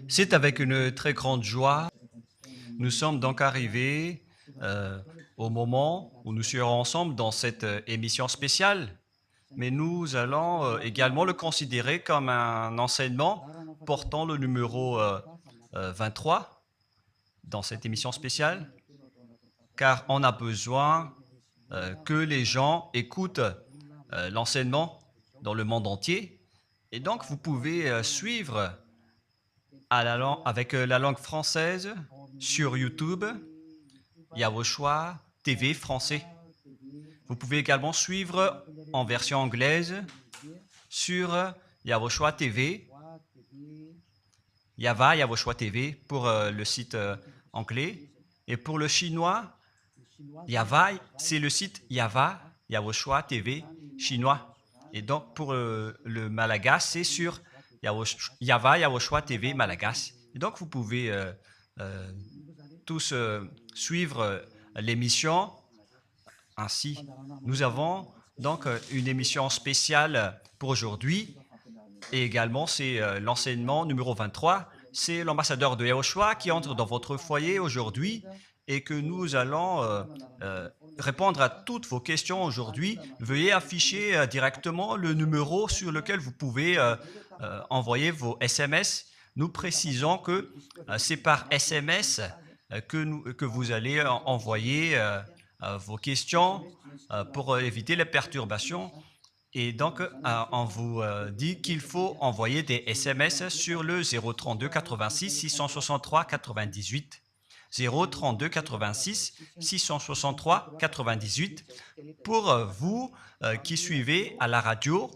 C'est avec une très grande joie. Nous sommes donc arrivés au moment où nous serons ensemble dans cette émission spéciale, mais nous allons également le considérer comme un enseignement portant le numéro 23 dans cette émission spéciale, car on a besoin que les gens écoutent l'enseignement dans le monde entier. Et donc, vous pouvez suivre avec la langue française sur YouTube, Yawoshua TV français. Vous pouvez également suivre en version anglaise sur Yawoshua TV, Yawoshua TV pour le site anglais. Et pour le chinois, Yava, c'est le site Yawoshua TV chinois. Et donc pour le malagas, c'est sur Yawoshua TV malagas. Et donc vous pouvez tous suivre l'émission ainsi. Nous avons donc une émission spéciale pour aujourd'hui et également c'est l'enseignement numéro 23. C'est l'ambassadeur de Yawoshua qui entre dans votre foyer aujourd'hui et que nous allons répondre à toutes vos questions aujourd'hui. Veuillez afficher directement le numéro sur lequel vous pouvez envoyer vos SMS. Nous précisons que c'est par SMS que vous allez envoyer vos questions pour éviter les perturbations. Et donc, on vous dit qu'il faut envoyer des SMS sur le 032 86 663 98. 032 86 663 98 pour vous qui suivez à la radio.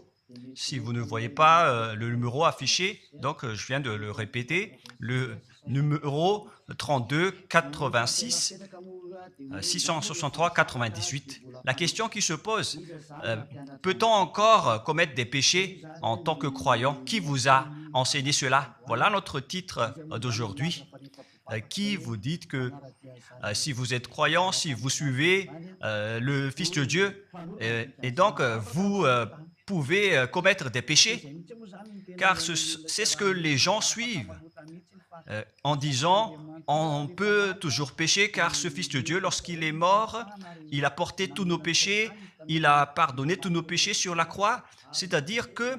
Si vous ne voyez pas le numéro affiché, donc je viens de le répéter, le numéro 32 86 663 98. La question qui se pose, peut-on encore commettre des péchés en tant que croyant? Qui vous a enseigné cela? Voilà notre titre d'aujourd'hui. Qui vous dites que si vous êtes croyant, si vous suivez le Fils de Dieu, et donc vous pouvez commettre des péchés, car c'est ce que les gens suivent en disant on peut toujours pécher car ce Fils de Dieu, lorsqu'il est mort, il a porté tous nos péchés, il a pardonné tous nos péchés sur la croix, c'est-à-dire que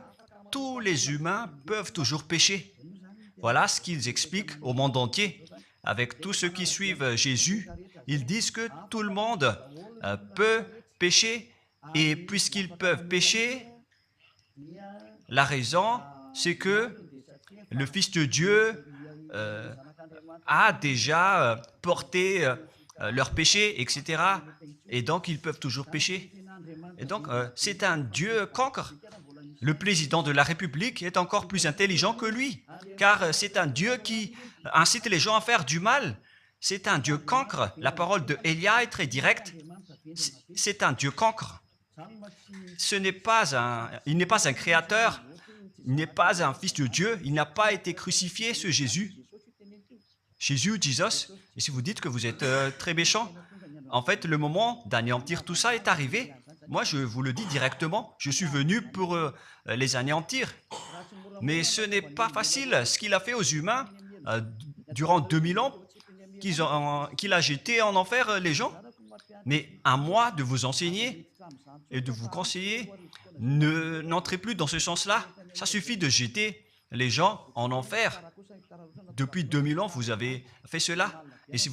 tous les humains peuvent toujours pécher. Voilà ce qu'ils expliquent au monde entier. Avec tous ceux qui suivent Jésus, ils disent que tout le monde peut pécher et puisqu'ils peuvent pécher, la raison, c'est que le Fils de Dieu a déjà porté leurs péchés, etc. Et donc, ils peuvent toujours pécher. Et donc, c'est un Dieu cancre. Le président de la République est encore plus intelligent que lui, car c'est un Dieu qui incite les gens à faire du mal. C'est un Dieu cancre. La parole de Élia est très directe. C'est un Dieu cancre. Il n'est pas un créateur, il n'est pas un fils de Dieu, il n'a pas été crucifié, ce Jésus. Jesus. Et si vous dites que vous êtes très méchant, en fait, le moment d'anéantir tout ça est arrivé. Moi, je vous le dis directement, je suis venu pour les anéantir. Mais ce n'est pas facile. Ce qu'il a fait aux humains durant 2000 ans, qu'il a jeté en enfer les gens. Mais à moi de vous enseigner et de vous conseiller, n'entrez plus dans ce sens-là. Ça suffit de jeter les gens en enfer. Depuis 2000 ans, vous avez fait cela. Et si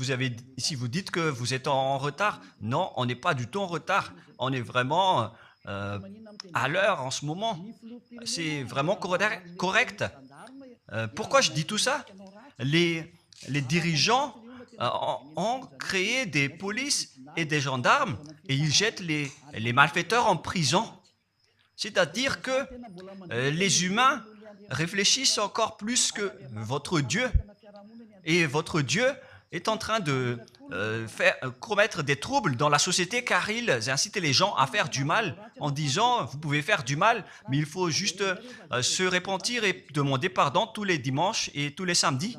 vous dites que vous êtes en retard, non, on n'est pas du tout en retard. On est vraiment à l'heure en ce moment. C'est vraiment correct. Pourquoi je dis tout ça? Les dirigeants ont créé des polices et des gendarmes et ils jettent les malfaiteurs en prison. C'est-à-dire que les humains réfléchissent encore plus que votre Dieu. Et votre Dieu est en train de commettre des troubles dans la société car ils incitent les gens à faire du mal en disant vous pouvez faire du mal, mais il faut juste se repentir et demander pardon tous les dimanches et tous les samedis.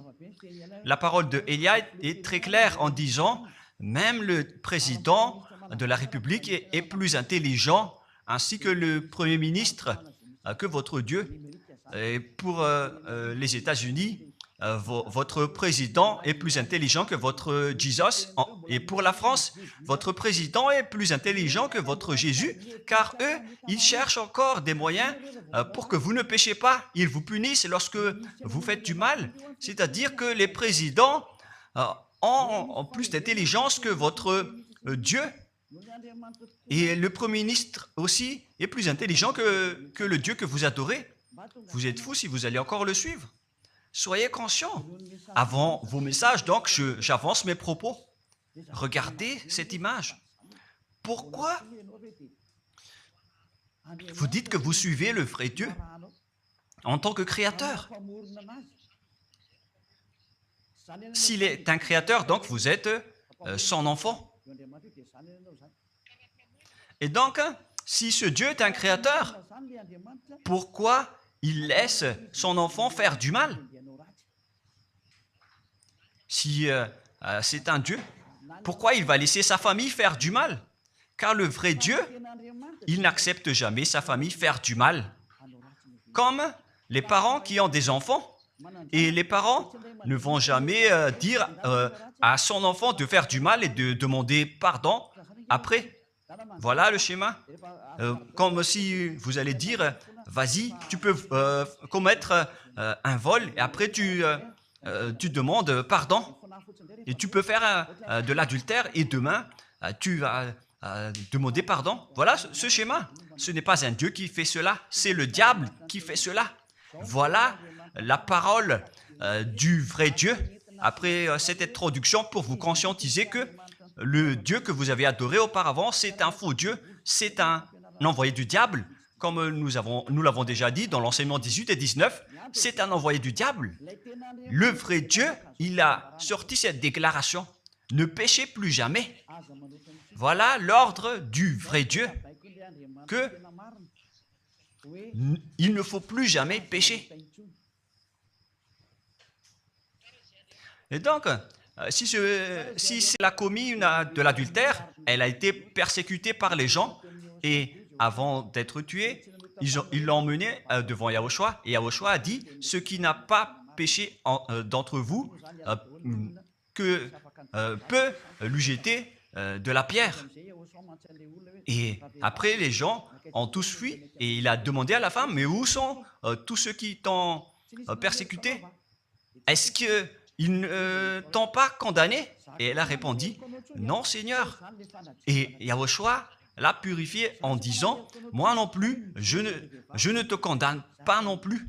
La parole de Élia est très claire en disant même le président de la République est plus intelligent ainsi que le Premier ministre que votre Dieu. Et pour les États-Unis, votre président est plus intelligent que votre Jesus. Et pour la France, votre président est plus intelligent que votre Jésus, car eux, ils cherchent encore des moyens pour que vous ne péchiez pas. Ils vous punissent lorsque vous faites du mal. C'est-à-dire que les présidents ont plus d'intelligence que votre Dieu. Et le Premier ministre aussi est plus intelligent que le Dieu que vous adorez. Vous êtes fous si vous allez encore le suivre. Soyez conscients. Avant vos messages, donc, j'avance mes propos. Regardez cette image. Pourquoi vous dites que vous suivez le vrai Dieu en tant que créateur? S'il est un créateur, donc vous êtes son enfant. Et donc, si ce Dieu est un créateur, pourquoi il laisse son enfant faire du mal? Si c'est un Dieu, pourquoi il va laisser sa famille faire du mal? Car le vrai Dieu, il n'accepte jamais sa famille faire du mal. Comme les parents qui ont des enfants, et les parents ne vont jamais dire à son enfant de faire du mal et de demander pardon après. Voilà le schéma. Comme si vous allez dire, vas-y, tu peux commettre un vol et après tu demandes pardon. Et tu peux faire de l'adultère et demain, tu vas demander pardon. Voilà ce schéma. Ce n'est pas un Dieu qui fait cela, c'est le diable qui fait cela. Voilà la parole du vrai Dieu. Après cette introduction, pour vous conscientiser que le Dieu que vous avez adoré auparavant, c'est un faux Dieu, c'est un envoyé du diable, comme nous l'avons déjà dit dans l'enseignement 18 et 19, c'est un envoyé du diable. Le vrai Dieu, il a sorti cette déclaration, ne péchez plus jamais. Voilà l'ordre du vrai Dieu, que il ne faut plus jamais pécher. Et donc, si elle a commis de l'adultère, elle a été persécutée par les gens et avant d'être tuée, ils l'ont emmenée devant Yahushua et Yahushua a dit, ce qui n'a pas péché d'entre vous peut lui jeter de la pierre. Et après, les gens ont tous fui et il a demandé à la femme, mais où sont tous ceux qui t'ont persécuté? Est-ce qu'ils ne t'ont pas condamné? Et elle a répondu, non Seigneur. Et Yahushua l'a purifié en disant, moi non plus, je ne te condamne pas non plus.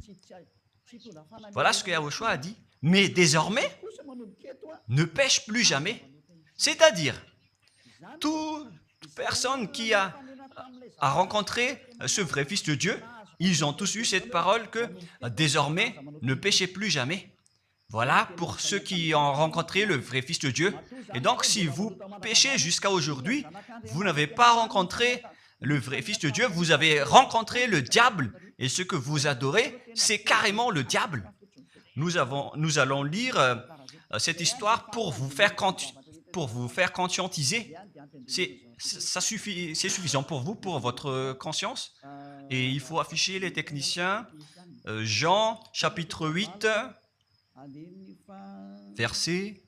Voilà ce que Yahushua a dit. Mais désormais, ne pêche plus jamais. C'est-à-dire, toute personne qui a rencontré ce vrai Fils de Dieu, ils ont tous eu cette parole que désormais, ne péchez plus jamais. Voilà pour ceux qui ont rencontré le vrai Fils de Dieu. Et donc, si vous péchez jusqu'à aujourd'hui, vous n'avez pas rencontré le vrai Fils de Dieu, vous avez rencontré le diable. Et ce que vous adorez, c'est carrément le diable. Nous allons lire cette histoire pour vous faire conscientiser. C'est suffisant pour vous, pour votre conscience. Et il faut afficher les techniciens. Jean, chapitre 8, verset...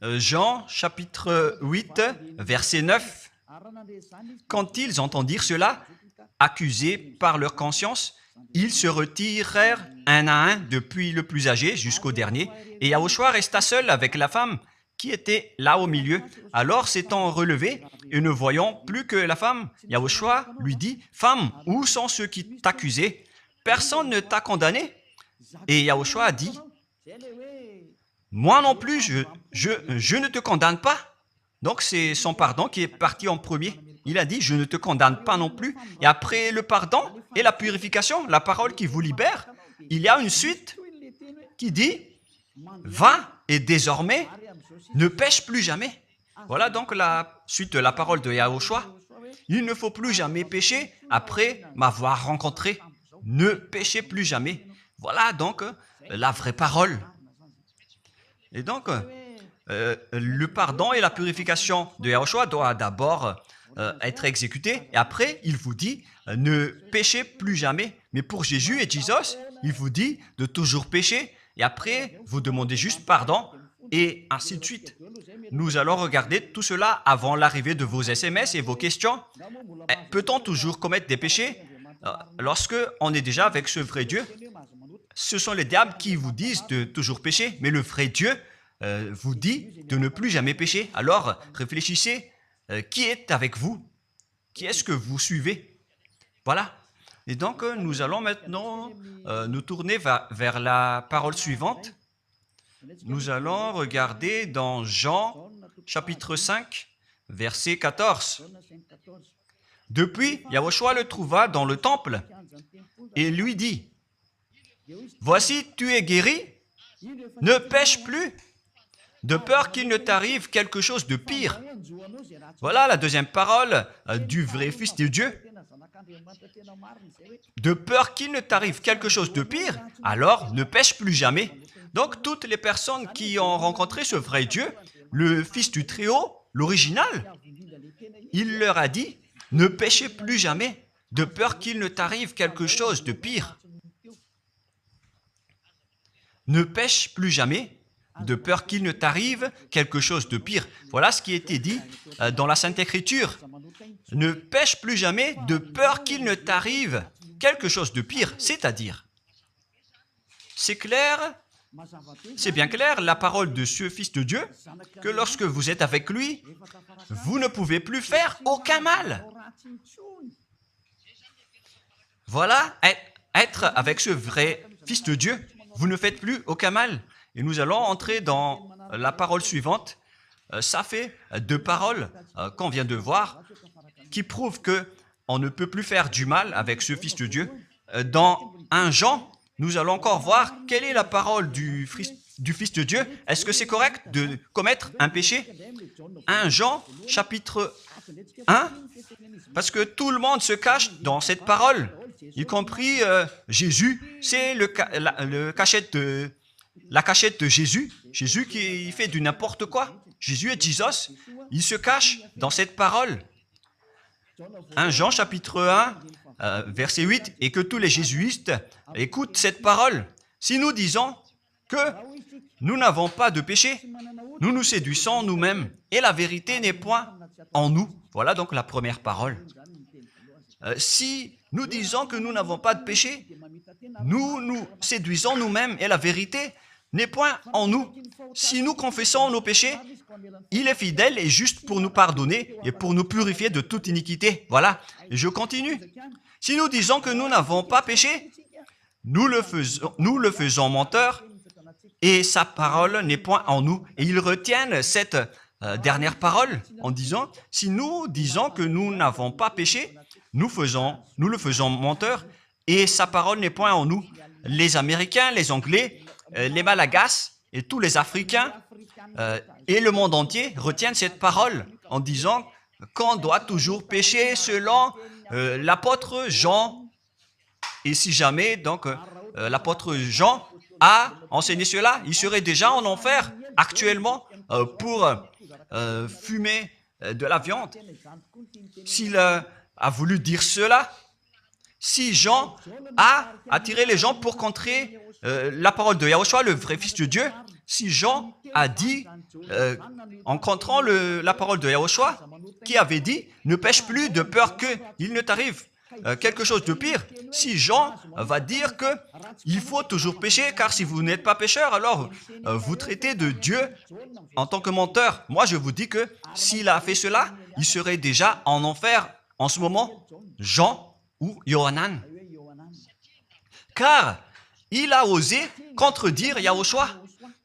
Jean, chapitre 8, verset 9. Quand ils entendirent cela, accusés par leur conscience, ils se retirèrent un à un, depuis le plus âgé jusqu'au dernier, et Yahushua resta seul avec la femme qui était là au milieu. Alors, s'étant relevé et ne voyant plus que la femme, Yahushua lui dit, « Femme, où sont ceux qui t'accusaient? Personne ne t'a condamné ?» Et Yahushua a dit, « Moi non plus, je ne te condamne pas. » Donc, c'est son pardon qui est parti en premier. Il a dit, je ne te condamne pas non plus. Et après le pardon et la purification, la parole qui vous libère, il y a une suite qui dit, va et désormais, ne pêche plus jamais. Voilà donc la suite de la parole de Yahushua. Il ne faut plus jamais pécher après m'avoir rencontré. Ne péchez plus jamais. Voilà donc la vraie parole. Et donc, le pardon et la purification de Yahushua doivent d'abord être exécutés. Et après, il vous dit, ne péchez plus jamais. Mais pour Jésus et Jesus, il vous dit de toujours pécher. Et après, vous demandez juste pardon et ainsi de suite. Nous allons regarder tout cela avant l'arrivée de vos SMS et vos questions. Peut-on toujours commettre des péchés lorsque on est déjà avec ce vrai Dieu? Ce sont les diables qui vous disent de toujours pécher, mais le vrai Dieu vous dit de ne plus jamais pécher. Alors, réfléchissez, qui est avec vous? Qui est-ce que vous suivez? Voilà. Et donc, nous allons maintenant nous tourner vers la parole suivante. Nous allons regarder dans Jean, chapitre 5, verset 14. Depuis, Yahushua le trouva dans le temple et lui dit, « Voici, tu es guéri, ne pêche plus, de peur qu'il ne t'arrive quelque chose de pire. » Voilà la deuxième parole du vrai Fils de Dieu. De peur qu'il ne t'arrive quelque chose de pire, alors ne pêche plus jamais. Donc, toutes les personnes qui ont rencontré ce vrai Dieu, le Fils du Très-Haut, l'original, il leur a dit, ne péchez plus jamais, de peur qu'il ne t'arrive quelque chose de pire. Ne pêche plus jamais, de peur qu'il ne t'arrive quelque chose de pire. Voilà ce qui a été dit dans la Sainte Écriture. Ne pêche plus jamais, de peur qu'il ne t'arrive quelque chose de pire. C'est-à-dire, c'est clair, c'est bien clair, la parole de ce Fils de Dieu, que lorsque vous êtes avec lui, vous ne pouvez plus faire aucun mal. Voilà, être avec ce vrai Fils de Dieu, vous ne faites plus aucun mal. Et nous allons entrer dans la parole suivante. Ça fait deux paroles qu'on vient de voir qui prouvent qu'on ne peut plus faire du mal avec ce Fils de Dieu. Dans 1 Jean, nous allons encore voir quelle est la parole du Fils de Dieu. Est-ce que c'est correct de commettre un péché? 1 Jean, chapitre 1, parce que tout le monde se cache dans cette parole, y compris Jésus. C'est la cachette de Jésus. Jésus qui fait du n'importe quoi. Jésus et Jesus, ils se cachent dans cette parole. 1 Jean, chapitre 1, verset 8, et que tous les jésuites écoutent cette parole. Si nous disons que nous n'avons pas de péché, nous nous séduisons nous-mêmes, et la vérité n'est point en nous. Voilà donc la première parole. Si nous disons que nous n'avons pas de péché, nous nous séduisons nous-mêmes, et la vérité n'est point en nous. Si nous confessons nos péchés, il est fidèle et juste pour nous pardonner et pour nous purifier de toute iniquité. Voilà, et je continue. Si nous disons que nous n'avons pas péché, nous le faisons menteur et sa parole n'est point en nous. Et ils retiennent cette dernière parole en disant, si nous disons que nous n'avons pas péché, nous le faisons menteur et sa parole n'est point en nous. Les Américains, les Anglais, les Malagasy et tous les Africains et le monde entier retiennent cette parole en disant qu'on doit toujours pécher selon l'apôtre Jean. Et si jamais donc l'apôtre Jean a enseigné cela, il serait déjà en enfer actuellement pour fumer de la viande. S'il a voulu dire cela, si Jean a attiré les gens pour contrer la parole de Yahushua, le vrai Fils de Dieu, si Jean a dit, en contrant la parole de Yahushua, qui avait dit, ne pêche plus de peur qu'il ne t'arrive quelque chose de pire. Si Jean va dire qu'il faut toujours pécher, car si vous n'êtes pas pécheur, alors vous traitez de Dieu en tant que menteur. Moi, je vous dis que s'il a fait cela, il serait déjà en enfer en ce moment, Jean ou Yohanan. Car il a osé contredire Yahushua.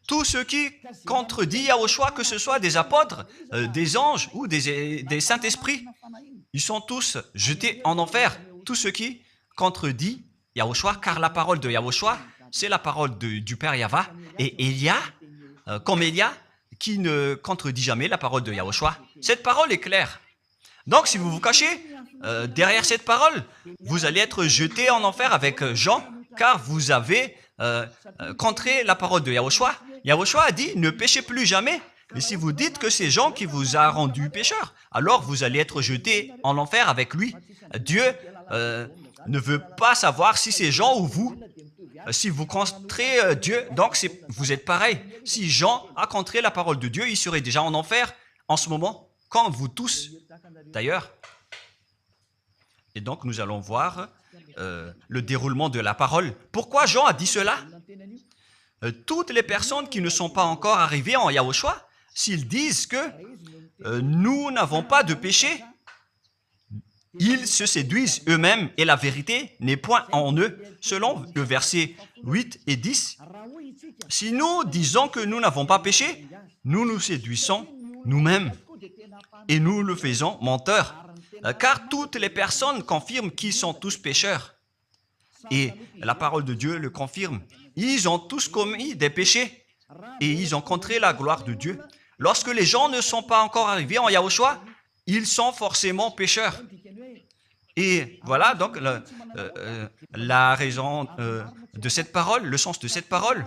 Tout ce qui contredit Yahushua, que ce soit des apôtres, des anges ou des saints-esprits, ils sont tous jetés en enfer. Tout ce qui contredit Yahushua, car la parole de Yahushua, c'est la parole du Père Yahva. Et Élia, comme Élia, qui ne contredit jamais la parole de Yahushua. Cette parole est claire. Donc, si vous vous cachez derrière cette parole, vous allez être jeté en enfer avec Jean, car vous avez contré la parole de Yahushua. Yahushua a dit, ne péchez plus jamais, Mais si vous dites que c'est Jean qui vous a rendu pécheur, alors vous allez être jeté en enfer avec lui. Dieu ne veut pas savoir si c'est Jean ou vous. Si vous contrez Dieu, donc vous êtes pareil. Si Jean a contré la parole de Dieu, il serait déjà en enfer en ce moment, comme vous tous d'ailleurs. Et donc nous allons voir le déroulement de la parole. Pourquoi Jean a dit cela? Toutes les personnes qui ne sont pas encore arrivées en Yahushua, s'ils disent que nous n'avons pas de péché, ils se séduisent eux-mêmes et la vérité n'est point en eux. Selon le verset 8 et 10, si nous disons que nous n'avons pas péché, nous nous séduisons nous-mêmes et nous le faisons menteur. Car toutes les personnes confirment qu'ils sont tous pécheurs. Et la parole de Dieu le confirme. Ils ont tous commis des péchés et ils ont contré la gloire de Dieu. Lorsque les gens ne sont pas encore arrivés en Yahushua, ils sont forcément pécheurs. Et voilà donc la raison de cette parole, le sens de cette parole.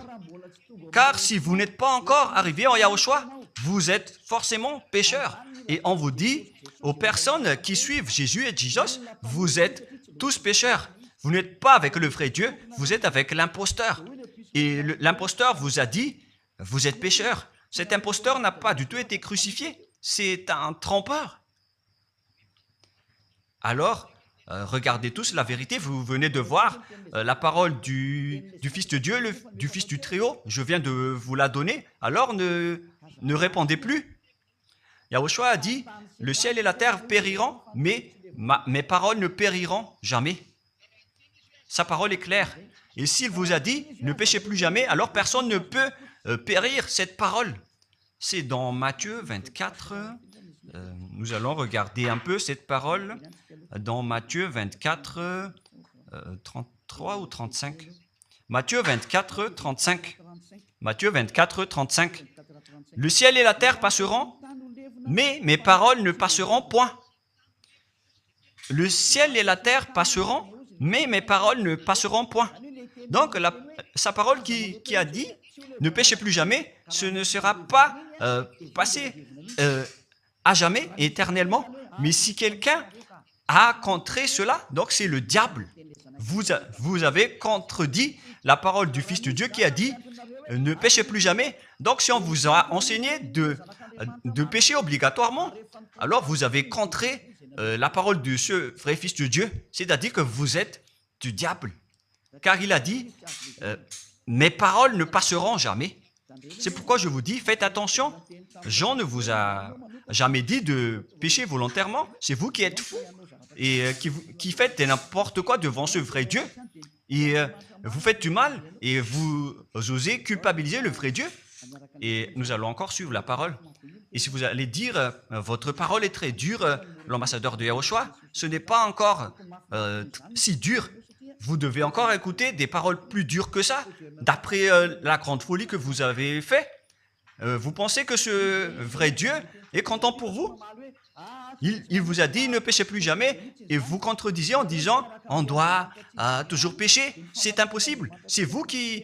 Car si vous n'êtes pas encore arrivé en Yahushua, vous êtes forcément pécheurs. Et on vous dit aux personnes qui suivent Jésus et Jesus, vous êtes tous pécheurs. Vous n'êtes pas avec le vrai Dieu, vous êtes avec l'imposteur. Et l'imposteur vous a dit, vous êtes pécheurs. Cet imposteur n'a pas du tout été crucifié. C'est un trompeur. Alors, regardez tous la vérité. Vous venez de voir la parole du Fils de Dieu, du Fils du Très-Haut. Je viens de vous la donner. Alors, ne répondez plus. Yahushua a dit, le ciel et la terre périront, mais mes paroles ne périront jamais. Sa parole est claire. Et s'il vous a dit, ne péchez plus jamais, alors personne ne peut périr cette parole. C'est dans Matthieu 24. Nous allons regarder un peu cette parole dans Matthieu 24, 33 ou 35. Matthieu 24, 35. Matthieu 24, 35. Le ciel et la terre passeront, mais mes paroles ne passeront point. Le ciel et la terre passeront, mais mes paroles ne passeront point. Donc, sa parole qui a dit, ne péchez plus jamais, ce ne sera pas passé à jamais, éternellement. Mais si quelqu'un a contré cela, donc c'est le diable. Vous avez contredit la parole du Fils de Dieu qui a dit, ne péchez plus jamais. Donc, si on vous a enseigné de pécher obligatoirement, alors vous avez contré la parole de ce vrai Fils de Dieu, c'est-à-dire que vous êtes du diable. Car il a dit, mes paroles ne passeront jamais. C'est pourquoi je vous dis, faites attention. Jean ne vous a jamais dit de pécher volontairement. C'est vous qui êtes fous et qui faites n'importe quoi devant ce vrai Dieu. Et vous faites du mal et vous osez culpabiliser le vrai Dieu. Et nous allons encore suivre la parole. Et si vous allez dire, votre parole est très dure, l'ambassadeur de Yahushua, ce n'est pas encore si dur. Vous devez encore écouter des paroles plus dures que ça, d'après la grande folie que vous avez fait. Vous pensez que ce vrai Dieu est content pour vous? Il vous a dit, ne péchez plus jamais, et vous contredisez en disant, on doit toujours pécher. C'est impossible. C'est vous qui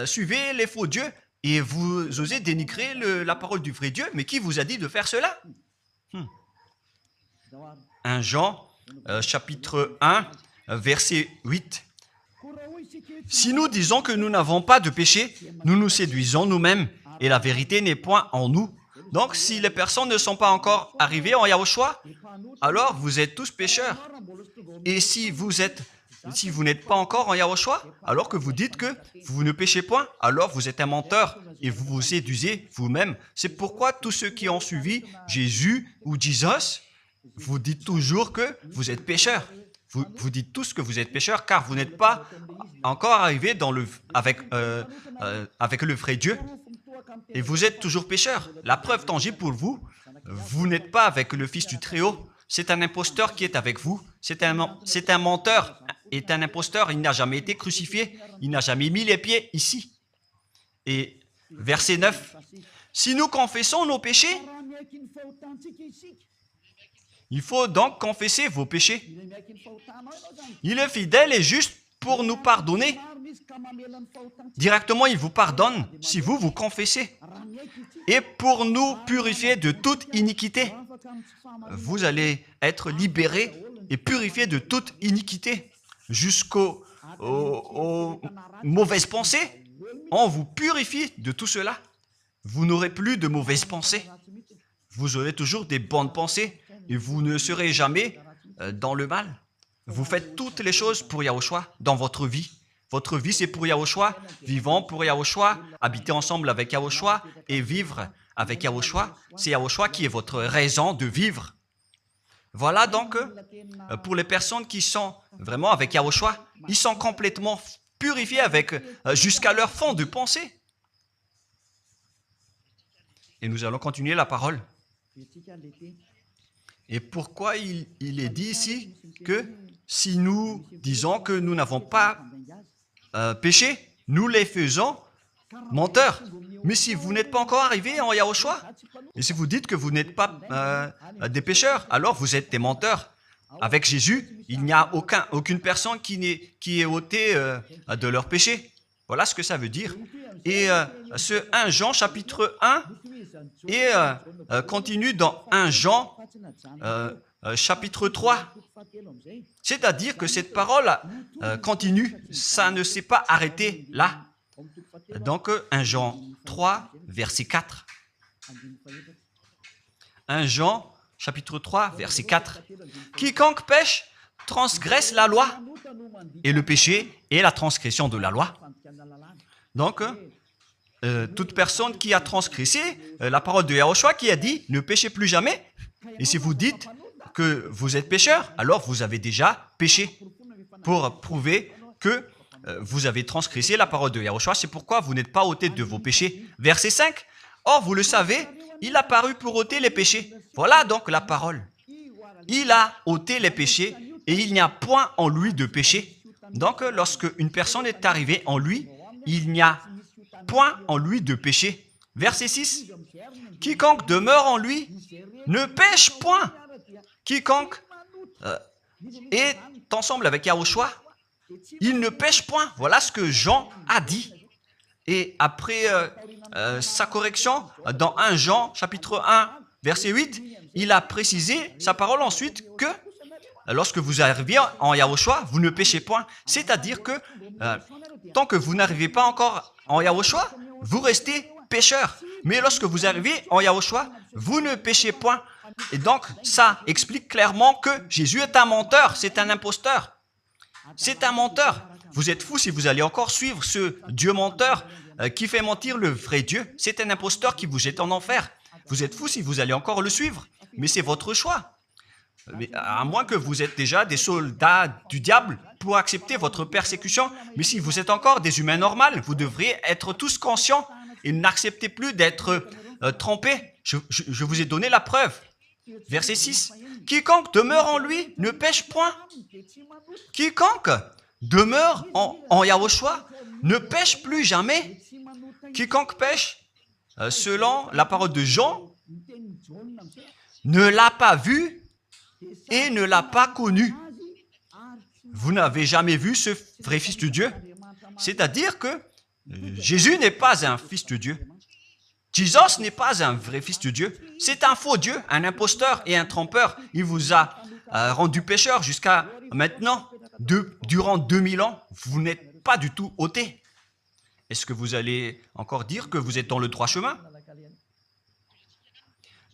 suivez les faux dieux, et vous osez dénigrer la parole du vrai Dieu. Mais qui vous a dit de faire cela? 1 Jean, chapitre 1, verset 8. Si nous disons que nous n'avons pas de péché, nous nous séduisons nous-mêmes et la vérité n'est point en nous. Donc, si les personnes ne sont pas encore arrivées en Yahushua, alors vous êtes tous pécheurs. Et si vous n'êtes pas encore en Yahushua, alors que vous dites que vous ne péchez point, alors vous êtes un menteur et vous vous séduisez vous-même. C'est pourquoi tous ceux qui ont suivi Jésus ou Jesus, vous dites toujours que vous êtes pécheurs. Vous dites tous que vous êtes pécheurs car vous n'êtes pas encore arrivés avec le vrai Dieu. Et vous êtes toujours pécheurs. La preuve tangible pour vous, vous n'êtes pas avec le Fils du Très-Haut. C'est un imposteur qui est avec vous. C'est un menteur. Et un imposteur, il n'a jamais été crucifié. Il n'a jamais mis les pieds ici. Et verset 9. Si nous confessons nos péchés, il faut donc confesser vos péchés. Il est fidèle et juste pour nous pardonner. Directement, il vous pardonne si vous confessez. et pour nous purifier de toute iniquité. Vous allez être libérés et purifiés de toute iniquité aux mauvaises pensées. On vous purifie de tout cela. Vous n'aurez plus de mauvaises pensées. Vous aurez toujours des bonnes pensées et vous ne serez jamais dans le mal. Vous faites toutes les choses pour Yahushua dans votre vie. Votre vie, c'est pour Yahushua. Vivons pour Yahushua, habiter ensemble avec Yahushua et vivre avec Yahushua. C'est Yahushua qui est votre raison de vivre. Voilà donc, pour les personnes qui sont vraiment avec Yahushua, ils sont complètement purifiés jusqu'à leur fond de pensée. Et nous allons continuer la parole. Et pourquoi il est dit ici que si nous disons que nous n'avons pas péché, nous les faisons menteurs. Mais si vous n'êtes pas encore arrivé en Yahushua, et si vous dites que vous n'êtes pas des pécheurs, alors vous êtes des menteurs. Avec Jésus, il n'y a aucune personne qui est ôtée de leur péché. Voilà ce que ça veut dire. Et ce 1 Jean chapitre 1 et continue dans 1 Jean chapitre 3. C'est-à-dire que cette parole continue, ça ne s'est pas arrêté là. Donc 1 Jean 3, verset 4. 1 Jean chapitre 3, verset 4. Quiconque pêche transgresse la loi, et le péché est la transgression de la loi. Donc, toute personne qui a transgressé la parole de Yahushua qui a dit « Ne péchez plus jamais ». Et si vous dites que vous êtes pécheur, alors vous avez déjà péché pour prouver que vous avez transgressé la parole de Yahushua. C'est pourquoi vous n'êtes pas ôté de vos péchés. Verset 5. Or, vous le savez, il a paru pour ôter les péchés. Voilà donc la parole. Il a ôté les péchés et il n'y a point en lui de péché. Donc, lorsque une personne est arrivée en lui, il n'y a point en lui de péché. Verset 6. Quiconque demeure en lui ne pêche point. Quiconque est ensemble avec Yahushua, il ne pêche point. Voilà ce que Jean a dit. Et après sa correction, dans 1 Jean, chapitre 1, verset 8, il a précisé sa parole ensuite que lorsque vous arrivez en Yahushua, vous ne péchez point. C'est-à-dire que tant que vous n'arrivez pas encore en Yahushua, vous restez pécheur. Mais lorsque vous arrivez en Yahushua, vous ne péchez point. Et donc, ça explique clairement que Jésus est un menteur, c'est un imposteur. C'est un menteur. Vous êtes fous si vous allez encore suivre ce Dieu menteur qui fait mentir le vrai Dieu. C'est un imposteur qui vous jette en enfer. Vous êtes fous si vous allez encore le suivre. Mais c'est votre choix. Mais à moins que vous êtes déjà des soldats du diable pour accepter votre persécution. Mais si vous êtes encore des humains normaux, vous devriez être tous conscients et n'acceptez plus d'être trompés. Je vous ai donné la preuve. Verset 6. Quiconque demeure en lui ne pêche point. Quiconque demeure en Yahushua ne pêche plus jamais. Quiconque pêche, selon la parole de Jean, ne l'a pas vu et ne l'a pas connu. Vous n'avez jamais vu ce vrai Fils de Dieu. C'est-à-dire que Jésus n'est pas un Fils de Dieu. Jésus n'est pas un vrai Fils de Dieu. C'est un faux Dieu, un imposteur et un trompeur. Il vous a rendu pécheur jusqu'à maintenant. Durant 2000 ans, vous n'êtes pas du tout ôté. Est-ce que vous allez encore dire que vous êtes dans le droit chemin?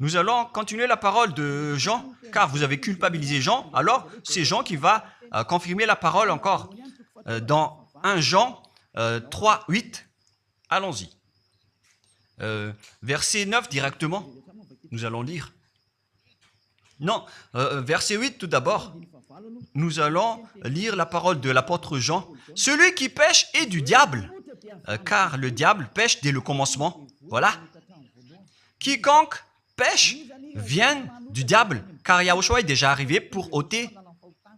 Nous allons continuer la parole de Jean, car vous avez culpabilisé Jean. Alors, c'est Jean qui va confirmer la parole encore. Dans 1 Jean 3, 8, allons-y. Verset 9 directement, nous allons lire. Non, verset 8 tout d'abord. Nous allons lire la parole de l'apôtre Jean. Celui qui pêche est du diable, car le diable pêche dès le commencement. Voilà. Quiconque pêche vient du diable, car Yahushua est déjà arrivé pour ôter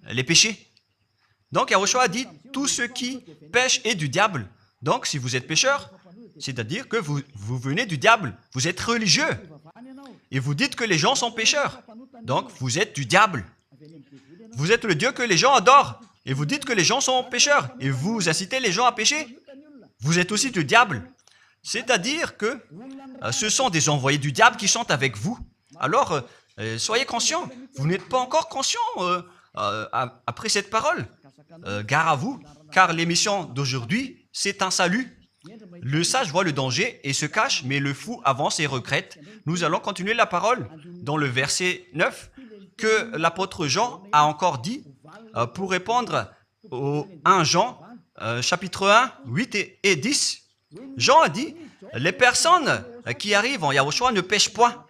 les péchés. Donc Yahushua a dit, tout ce qui pêche est du diable. Donc si vous êtes pécheur, c'est-à-dire que vous venez du diable, vous êtes religieux, et vous dites que les gens sont pécheurs. Donc vous êtes du diable. Vous êtes le Dieu que les gens adorent, et vous dites que les gens sont pécheurs, et vous incitez les gens à pécher. Vous êtes aussi du diable. C'est-à-dire que ce sont des envoyés du diable qui sont avec vous. Alors, soyez conscients. Vous n'êtes pas encore conscients après cette parole. Gare à vous, car l'émission d'aujourd'hui, c'est un salut. Le sage voit le danger et se cache, mais le fou avance et regrette. Nous allons continuer la parole dans le verset 9 que l'apôtre Jean a encore dit pour répondre au 1 Jean, chapitre 1, 8 et 10. Jean a dit, les personnes qui arrivent en Yahushua ne pêchent point,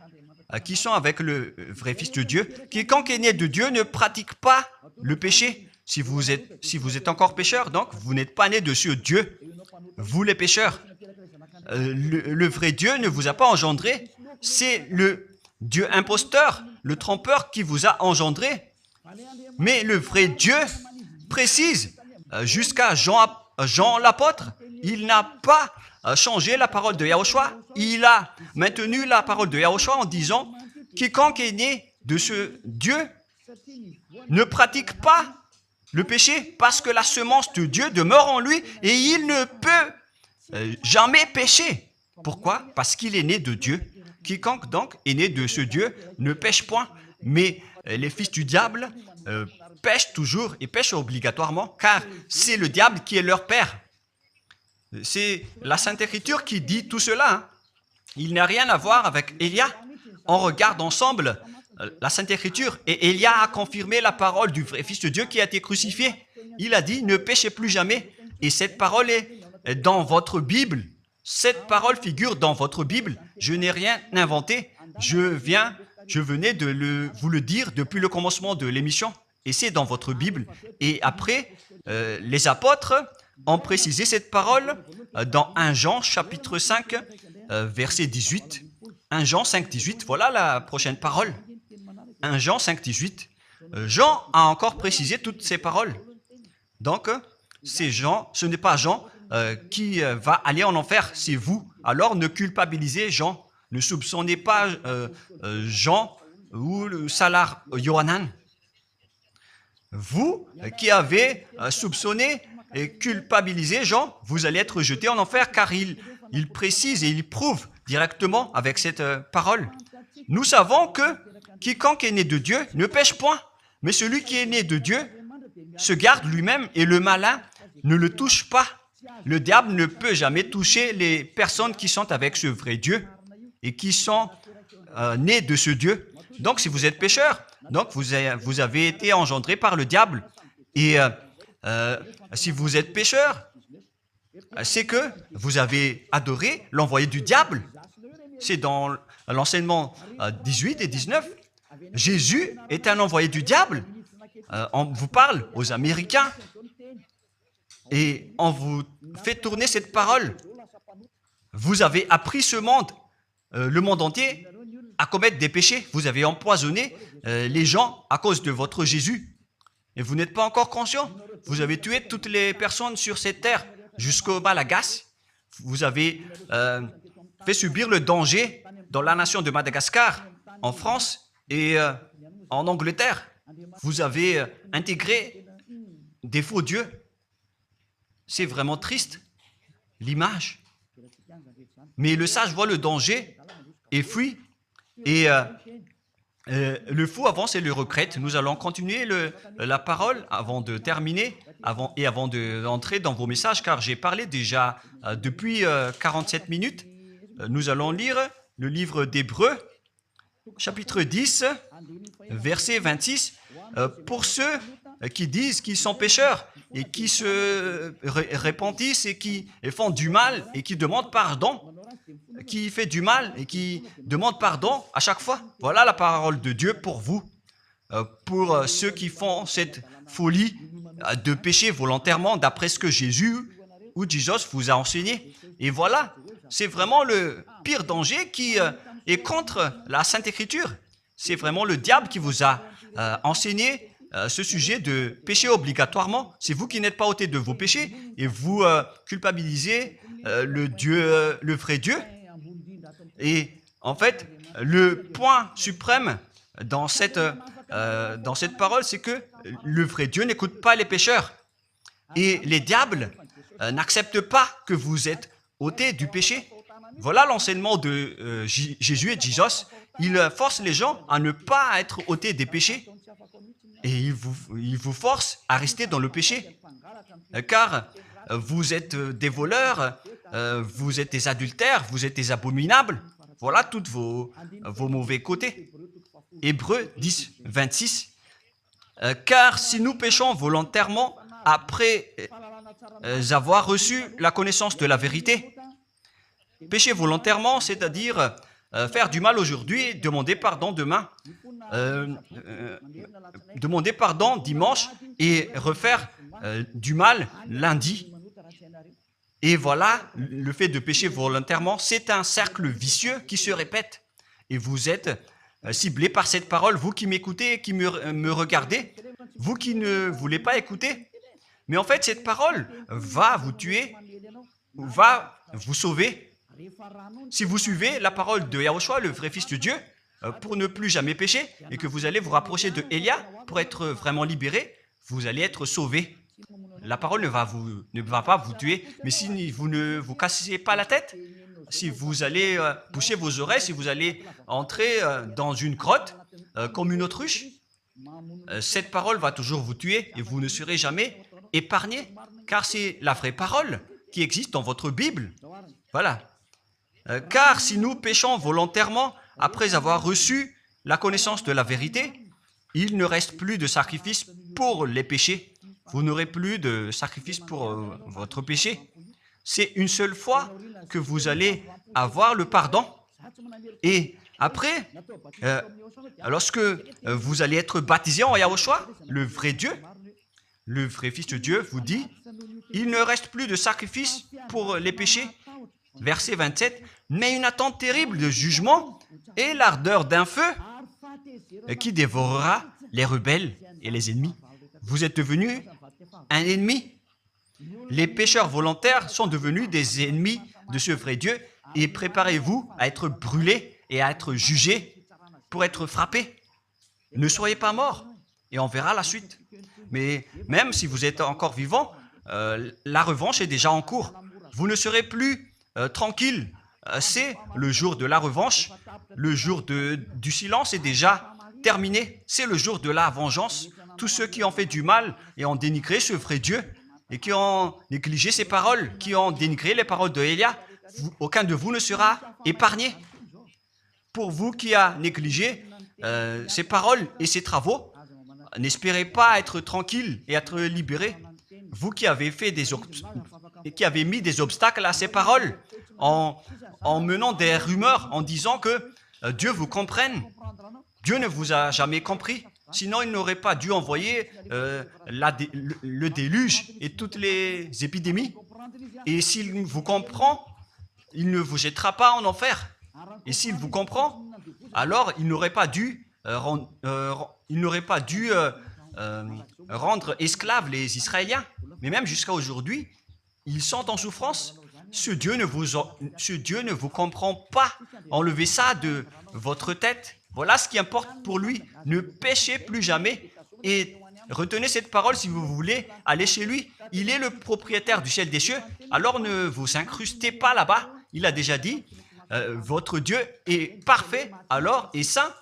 qui sont avec le vrai Fils de Dieu. Quiconque est né de Dieu ne pratique pas le péché. Si vous êtes encore pécheur, donc vous n'êtes pas né de ce Dieu. Vous les pécheurs, le vrai Dieu ne vous a pas engendré. C'est le Dieu imposteur, le trompeur qui vous a engendré. Mais le vrai Dieu précise, jusqu'à Jean l'apôtre, il n'a pas changé la parole de Yahushua. Il a maintenu la parole de Yahushua en disant, quiconque est né de ce Dieu ne pratique pas le péché parce que la semence de Dieu demeure en lui et il ne peut jamais pécher. Pourquoi? Parce qu'il est né de Dieu. Quiconque donc est né de ce Dieu ne pêche point. Mais les fils du diable pêchent toujours et pêchent obligatoirement car c'est le diable qui est leur père. C'est la Sainte Écriture qui dit tout cela. Hein. Il n'a rien à voir avec Élia. On regarde ensemble la Sainte Écriture et Élia a confirmé la parole du vrai Fils de Dieu qui a été crucifié. Il a dit, ne péchez plus jamais. Et cette parole est dans votre Bible. Cette parole figure dans votre Bible. Je n'ai rien inventé. Je venais de vous le dire depuis le commencement de l'émission. Et c'est dans votre Bible. Et après, les apôtres ont précisé cette parole dans 1 Jean chapitre 5, verset 18. 1 Jean 5, 18, voilà la prochaine parole. 1 Jean 5, 18. Jean a encore précisé toutes ces paroles. Donc, c'est Jean, ce n'est pas Jean qui va aller en enfer, c'est vous. Alors, ne culpabilisez Jean. Ne soupçonnez pas Jean ou le Salar Yohanan. Vous qui avez soupçonné et culpabilisé Jean, vous allez être jeté en enfer car il précise et il prouve directement avec cette parole. Nous savons que quiconque est né de Dieu ne pêche point, mais celui qui est né de Dieu se garde lui-même et le malin ne le touche pas. Le diable ne peut jamais toucher les personnes qui sont avec ce vrai Dieu et qui sont nées de ce Dieu. Donc, si vous êtes pécheur, donc vous avez été engendré par le diable. Et si vous êtes pécheur, c'est que vous avez adoré l'envoyé du diable. C'est dans l'enseignement 18 et 19. Jésus est un envoyé du diable. On vous parle aux Américains et on vous fait tourner cette parole. Vous avez appris ce monde, le monde entier, à commettre des péchés. Vous avez empoisonné les gens à cause de votre Jésus. Et vous n'êtes pas encore conscient. Vous avez tué toutes les personnes sur cette terre jusqu'au Malagasy. Vous avez fait subir le danger dans la nation de Madagascar, en France et en Angleterre. Vous avez intégré des faux dieux. C'est vraiment triste, l'image. Mais le sage voit le danger et fuit. Et le fou avance et le regrette. Nous allons continuer la parole avant de terminer avant d'entrer dans vos messages, car j'ai parlé déjà depuis 47 minutes. Nous allons lire le livre d'Hébreux, chapitre 10, verset 26. Pour ceux qui disent qu'ils sont pécheurs et qui se repentissent et qui font du mal et qui demandent pardon, qui fait du mal et qui demande pardon à chaque fois. Voilà la parole de Dieu pour vous, pour ceux qui font cette folie de pécher volontairement d'après ce que Jésus ou Jesus vous a enseigné. Et voilà, c'est vraiment le pire danger qui est contre la Sainte Écriture. C'est vraiment le diable qui vous a enseigné ce sujet de péché obligatoirement. C'est vous qui n'êtes pas ôté de vos péchés et vous culpabilisez le vrai Dieu. Et en fait, le point suprême dans cette parole, c'est que le vrai Dieu n'écoute pas les pécheurs. Et les diables n'acceptent pas que vous êtes ôtés du péché. Voilà l'enseignement de Jésus et de Jesus. Il force les gens à ne pas être ôtés des péchés et il vous force à rester dans le péché. Car vous êtes des voleurs, vous êtes des adultères, vous êtes des abominables. Voilà tous vos mauvais côtés. Hébreux 10, 26. Car si nous péchons volontairement après avoir reçu la connaissance de la vérité, pécher volontairement, c'est-à-dire faire du mal aujourd'hui, demander pardon demain, demander pardon dimanche et refaire du mal lundi. Et voilà, le fait de pécher volontairement, c'est un cercle vicieux qui se répète. Et vous êtes ciblé par cette parole, vous qui m'écoutez, qui me regardez, vous qui ne voulez pas écouter. Mais en fait, cette parole va vous tuer, va vous sauver. Si vous suivez la parole de Yahushua, le vrai Fils de Dieu, pour ne plus jamais pécher, et que vous allez vous rapprocher de Élia pour être vraiment libéré, vous allez être sauvé. La parole ne va pas vous tuer, mais si vous ne vous cassez pas la tête, si vous allez boucher vos oreilles, si vous allez entrer dans une grotte comme une autruche, cette parole va toujours vous tuer et vous ne serez jamais épargné, car c'est la vraie parole qui existe dans votre Bible. Voilà. Car si nous péchons volontairement après avoir reçu la connaissance de la vérité, il ne reste plus de sacrifice pour les péchés. Vous n'aurez plus de sacrifice pour votre péché. C'est une seule fois que vous allez avoir le pardon. Et après, lorsque vous allez être baptisé en Yahushua, le vrai Dieu, le vrai Fils de Dieu vous dit, il ne reste plus de sacrifice pour les péchés. Verset 27, mais une attente terrible de jugement et l'ardeur d'un feu qui dévorera les rebelles et les ennemis. Vous êtes devenu un ennemi. Les pécheurs volontaires sont devenus des ennemis de ce vrai Dieu et préparez-vous à être brûlés et à être jugés pour être frappés. Ne soyez pas morts et on verra la suite. Mais même si vous êtes encore vivant, la revanche est déjà en cours. Vous ne serez plus tranquille. C'est le jour de la revanche. Le jour du silence est déjà terminé. C'est le jour de la vengeance. Tous ceux qui ont fait du mal et ont dénigré ce vrai Dieu et qui ont négligé ses paroles, qui ont dénigré les paroles de Élia, aucun de vous ne sera épargné. Pour vous qui avez négligé ses paroles et ses travaux, n'espérez pas être tranquille et être libéré. Vous qui avez mis des obstacles à ces paroles en menant des rumeurs, en disant que Dieu vous comprenne. Dieu ne vous a jamais compris. Sinon, il n'aurait pas dû envoyer le déluge et toutes les épidémies. Et s'il vous comprend, il ne vous jettera pas en enfer. Et s'il vous comprend, alors il n'aurait pas dû rendre esclaves les Israéliens. Mais même jusqu'à aujourd'hui, ils sont en souffrance. Ce Dieu ne vous comprend pas. Enlevez ça de votre tête. Voilà ce qui importe pour lui. Ne péchez plus jamais. Et retenez cette parole si vous voulez aller chez lui. Il est le propriétaire du ciel des cieux. Alors ne vous incrustez pas là-bas. Il a déjà dit, votre Dieu est parfait alors et saint.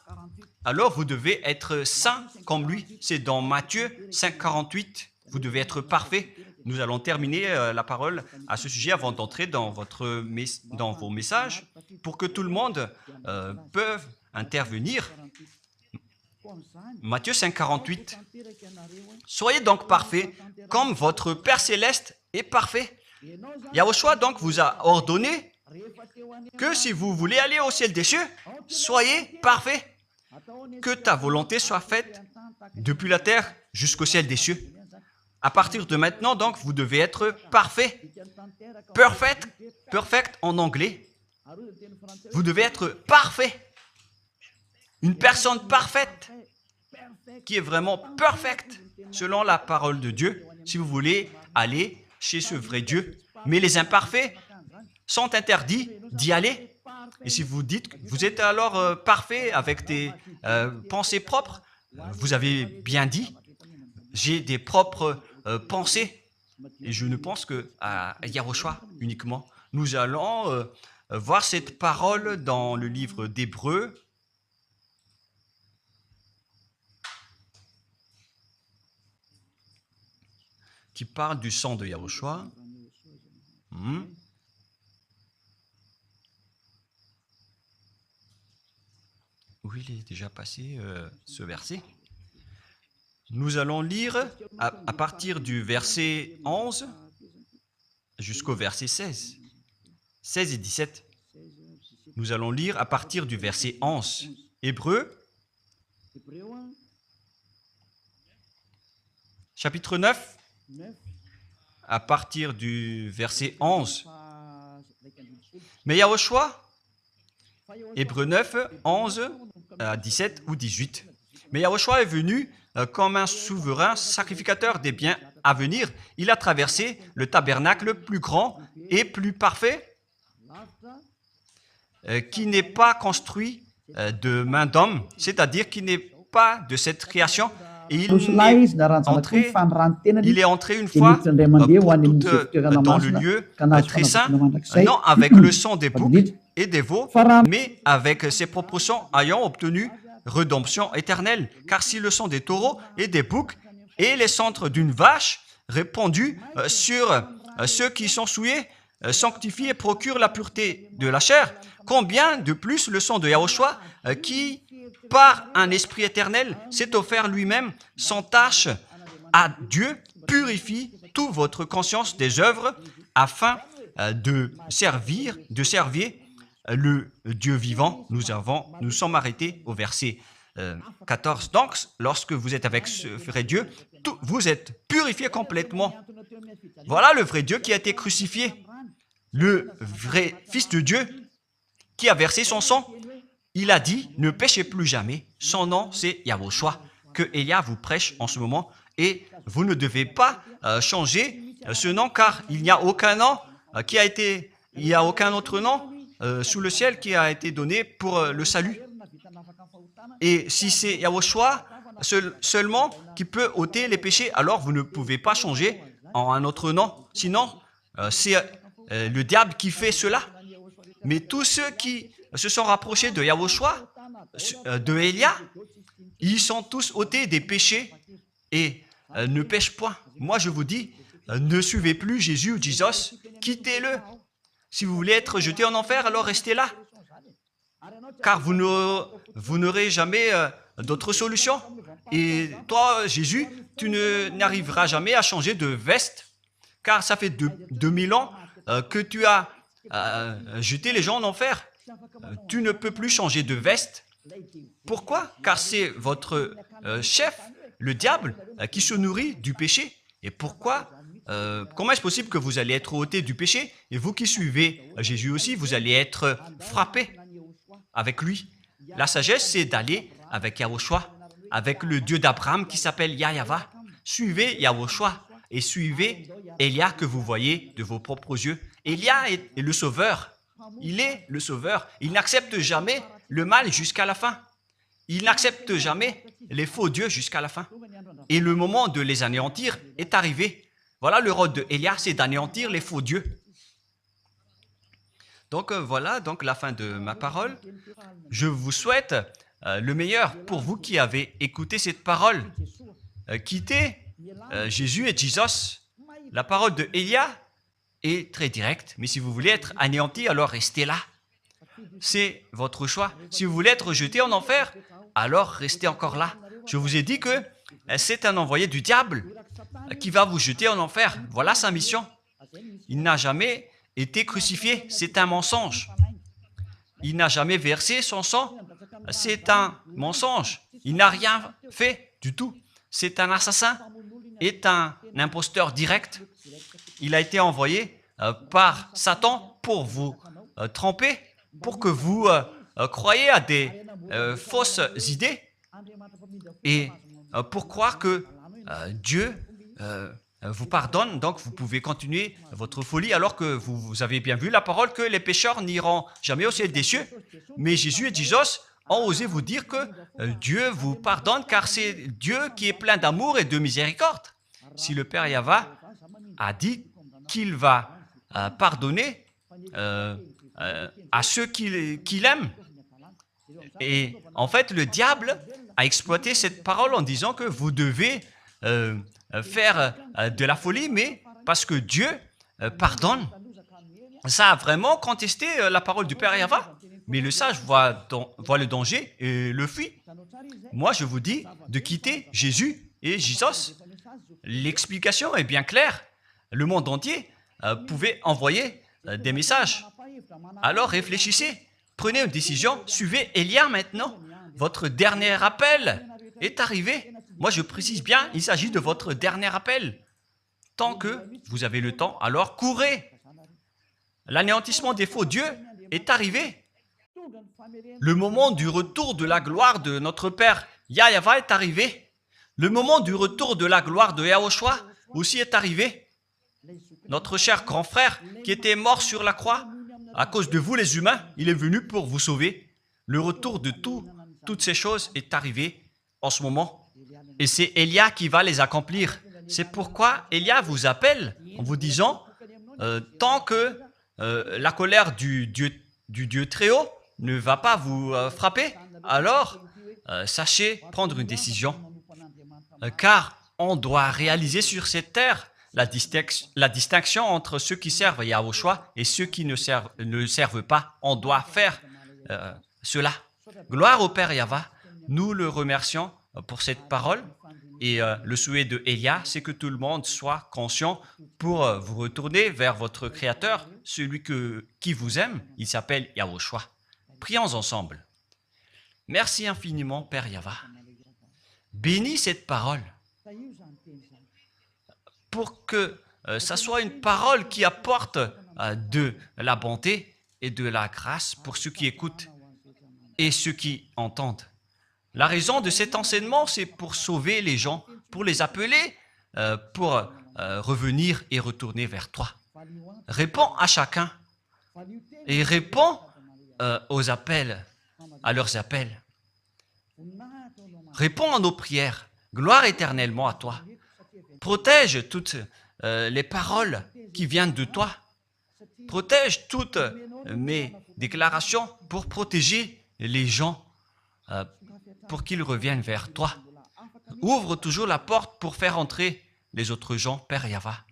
Alors vous devez être saint comme lui. C'est dans Matthieu 5, 48. Vous devez être parfait. Nous allons terminer la parole à ce sujet avant d'entrer dans vos messages pour que tout le monde peut intervenir. Matthieu 5, 48. Soyez donc parfaits comme votre Père Céleste est parfait. Yahushua donc vous a ordonné que si vous voulez aller au ciel des cieux, soyez parfaits. Que ta volonté soit faite depuis la terre jusqu'au ciel des cieux. À partir de maintenant, donc, vous devez être parfait. Perfect en anglais. Vous devez être parfait. Une personne parfaite qui est vraiment perfecte selon la parole de Dieu si vous voulez aller chez ce vrai Dieu. Mais les imparfaits sont interdits d'y aller. Et si vous dites que vous êtes alors parfait avec des pensées propres, vous avez bien dit, j'ai des propres pensées et je ne pense qu'à Yahushua uniquement. Nous allons voir cette parole dans le livre d'Hébreux. Qui parle du sang de Yahushua. Où il est déjà passé ce verset. Nous allons lire à partir du verset 11 jusqu'au verset 16. 16 et 17. Nous allons lire à partir du verset 11. Hébreux, chapitre 9, à partir du verset 11. Mais Yahushua, Hébreux 9, 11, 17 ou 18. Mais Yahushua est venu comme un souverain sacrificateur des biens à venir. Il a traversé le tabernacle plus grand et plus parfait, qui n'est pas construit de main d'homme, c'est-à-dire qui n'est pas de cette création. Et il est entré une fois pour toutes dans le lieu très saint, non avec le sang des boucs et des veaux, mais avec ses propres sangs ayant obtenu rédemption éternelle. Car si le sang des taureaux et des boucs et les cendres d'une vache répandus sur ceux qui sont souillés sanctifient et procurent la pureté de la chair, combien de plus le sang de Yahushua qui, par un esprit éternel, s'est offert lui-même sans tâche à Dieu, purifie toute votre conscience des œuvres afin de servir le Dieu vivant. Nous sommes arrêtés au verset 14. Donc, lorsque vous êtes avec ce vrai Dieu, vous êtes purifiés complètement. Voilà le vrai Dieu qui a été crucifié, le vrai Fils de Dieu qui a versé son sang. Il a dit, ne péchez plus jamais. Son nom, c'est Yahushua, que Elia vous prêche en ce moment. Et vous ne devez pas changer ce nom, car il n'y a aucun nom il n'y a aucun autre nom sous le ciel qui a été donné pour le salut. Et si c'est Yahushua seulement qui peut ôter les péchés, alors vous ne pouvez pas changer en un autre nom. Sinon, c'est le diable qui fait cela. Mais tous ceux qui se sont rapprochés de Yahushua, de Elia, ils sont tous ôtés des péchés et ne pêchent point. Moi, je vous dis, ne suivez plus Jésus ou Jesus, quittez-le. Si vous voulez être jeté en enfer, alors restez là. Car vous n'aurez jamais d'autre solution. Et toi, Jésus, tu n'arriveras jamais à changer de veste, car ça fait 2000 ans que tu as jeté les gens en enfer. Tu ne peux plus changer de veste. Pourquoi? Car c'est votre chef, le diable, qui se nourrit du péché. Et pourquoi? Comment est-ce possible que vous allez être ôté du péché? Et vous qui suivez Jésus aussi, vous allez être frappé avec lui. La sagesse, c'est d'aller avec Yahushua, avec le Dieu d'Abraham qui s'appelle Yahva. Suivez Yahushua et suivez Elia que vous voyez de vos propres yeux. Elia est le sauveur. Il est le sauveur. Il n'accepte jamais le mal jusqu'à la fin. Il n'accepte jamais les faux dieux jusqu'à la fin. Et le moment de les anéantir est arrivé. Voilà le rôle de Elia, c'est d'anéantir les faux dieux. Donc voilà donc la fin de ma parole. Je vous souhaite le meilleur pour vous qui avez écouté cette parole. Quittez Jésus et Jesus. La parole de Elia est très directe, mais si vous voulez être anéanti, alors restez là. C'est votre choix. Si vous voulez être jeté en enfer, alors restez encore là. Je vous ai dit que c'est un envoyé du diable qui va vous jeter en enfer. Voilà sa mission. Il n'a jamais été crucifié. C'est un mensonge. Il n'a jamais versé son sang. C'est un mensonge. Il n'a rien fait du tout. C'est un assassin. Est un imposteur direct. Il a été envoyé par Satan pour vous tromper, pour que vous croyez à des fausses idées et pour croire que Dieu vous pardonne, donc vous pouvez continuer votre folie alors que vous avez bien vu la parole que les pécheurs n'iront jamais au ciel des cieux. Mais Jésus et Jesus ont osé vous dire que Dieu vous pardonne car c'est Dieu qui est plein d'amour et de miséricorde. Si le Père Yahva a dit qu'il va pardonner à ceux qui l'aiment. Et en fait, le diable a exploité cette parole en disant que vous devez faire de la folie, mais parce que Dieu pardonne. Ça a vraiment contesté la parole du Père Yahva. Mais le sage voit le danger et le fuit. Moi, je vous dis de quitter Jésus et Jésus. L'explication est bien claire. Le monde entier pouvait envoyer des messages. Alors réfléchissez, prenez une décision, suivez Élia maintenant. Votre dernier appel est arrivé. Moi, je précise bien, il s'agit de votre dernier appel. Tant que vous avez le temps, alors courez. L'anéantissement des faux dieux est arrivé. Le moment du retour de la gloire de notre Père Yahva est arrivé. Le moment du retour de la gloire de Yahushua aussi est arrivé. Notre cher grand frère qui était mort sur la croix, à cause de vous les humains, il est venu pour vous sauver. Le retour de toutes ces choses est arrivé en ce moment. Et c'est Élia qui va les accomplir. C'est pourquoi Élia vous appelle en vous disant, tant que la colère du Dieu très haut ne va pas vous frapper, alors sachez prendre une décision. Car on doit réaliser sur cette terre la distinction entre ceux qui servent Yahushua et ceux qui ne servent pas. On doit faire cela. Gloire au Père Yahva. Nous le remercions pour cette parole. Et le souhait de Élia, c'est que tout le monde soit conscient pour vous retourner vers votre Créateur, celui qui vous aime. Il s'appelle Yahushua. Prions ensemble. Merci infiniment, Père Yahva. Bénis cette parole pour que ça soit une parole qui apporte de la bonté et de la grâce pour ceux qui écoutent et ceux qui entendent. La raison de cet enseignement, c'est pour sauver les gens, pour les appeler, pour revenir et retourner vers toi. Réponds à chacun et réponds aux appels, à leurs appels. Réponds à nos prières. Gloire éternellement à toi. Protège toutes les paroles qui viennent de toi. Protège toutes mes déclarations pour protéger les gens, pour qu'ils reviennent vers toi. Ouvre toujours la porte pour faire entrer les autres gens, Père Yahva.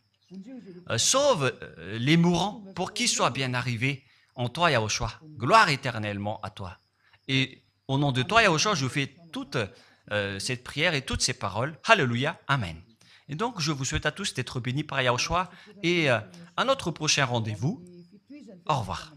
Sauve les mourants pour qu'ils soient bien arrivés en toi, Yahushua. Gloire éternellement à toi. Et au nom de toi, Yahushua, je fais toute cette prière et toutes ces paroles. Alléluia. Amen. Et donc, je vous souhaite à tous d'être bénis par Yahushua et à notre prochain rendez-vous. Au revoir.